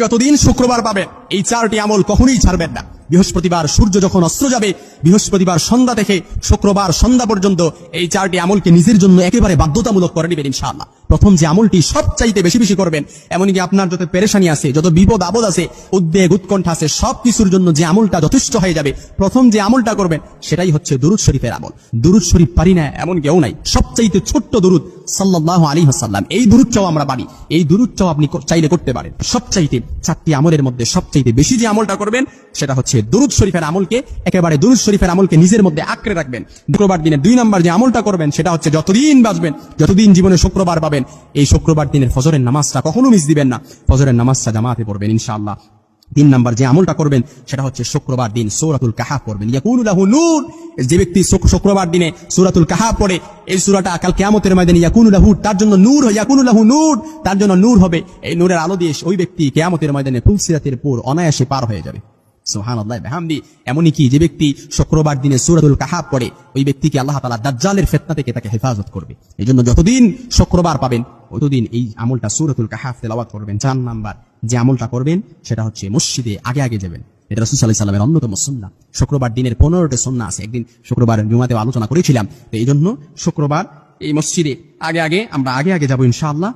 যতদিন শুক্রবার পাবেন এই চারটি আমল কখনোই ছাড়বেন না। বৃহস্পতিবার সূর্য যখন অস্ত যাবে, বৃহস্পতিবার সন্ধ্যা থেকে শুক্রবার সন্ধ্যা পর্যন্ত এই চারটি আমলকে নিজের জন্য একেবারে বাধ্যতামূলক করে নেবেন ইনশাআল্লাহ। প্রথম যে আমলটি সবচাইতে বেশি বেশি করবেন, এমনকি আপনার যত পেরেশানি আছে, যত বিপদ আপদ আছে, উদ্বেগ উৎকণ্ঠা আছে, সবকিছুর জন্য যে আমলটা যথেষ্ট হয়ে যাবে, প্রথম যে আমলটা করবেন সেটাই হচ্ছে দুরূদ শরীফের আমল। দুরূদ শরীফ পারি না এমন কেউ নাই। সবচাইতে ছোট্ট দুরূদ সাল্লাল্লাহু আলাইহি ওয়াসাল্লাম, এই দুরূদটাও আমরা পারি। এই দুরূদটাও আপনি চাইলে করতে পারেন। সবচাইতে চারটি আমলের মধ্যে সবচাইতে বেশি যে আমলটা করবেন সেটা হচ্ছে দুরূদ শরীফের আমলকে, একেবারে দুরূদ শরীফের আমলকে নিজের মধ্যে আঁকড়ে রাখবেন। শুক্রবার দিনে 2 নম্বর যে আমলটা করবেন সেটা হচ্ছে যতদিন বাঁচবেন, যতদিন জীবনে শুক্রবার পাবেন, এই শুক্রবার দিনের ফজরের নামাজটা কখনো মিস দিবেন না। ফজরের নামাজটা জামাতে পড়বেন ইনশাআল্লাহ। 3 নম্বর যে আমলটা করবেন সেটা হচ্ছে শুক্রবার দিন সূরাতুল কাহাফ পড়বেন। ইয়াকুনু লাহু নূর, যে ব্যক্তি শুক্রবার দিনে সূরাতুল কাহাফ পড়ে, এই সূরাটা কাল কিয়ামতের ময়দানে ইয়াকুনু লাহু, তার জন্য নূর, ইয়াকুনু লাহু নূর, তার জন্য নূর হবে। এই নূরের আলো দিয়ে ওই ব্যক্তি কিয়ামতের ময়দানে ফুলসিরাতের পুর অনায়াসে পার হয়ে যাবে। সুবহানাল্লাহ বিহামদি। এমনই কি যে ব্যক্তি শুক্রবার দিনে সূরাতুল কাহাফ পড়ে, ওই ব্যক্তিকে আল্লাহ তাআলা দাজ্জালের ফিতনা থেকে তাকে হেফাজত করবে। এইজন্য যতদিন শুক্রবার পাবেন ততদিন এই আমলটা সূরাতুল কাহাফ তেলাওয়াত করবেন। 4 নাম্বার যে আমলটা করবেন সেটা হচ্ছে মসজিদে আগে আগে যাবেন। এটা রাসূল সাল্লাল্লাহু আলাইহি ওয়াসাল্লামের অন্যতম সুন্নাহ। শুক্রবার দিনের 15টা সুন্নাহ আছে, একদিন শুক্রবারের জুমাতেও আলোচনা করেছিলাম। তো এইজন্য শুক্রবার এই মসজিদে আগে আগে আমরা আগে যাব ইনশাআল্লাহ।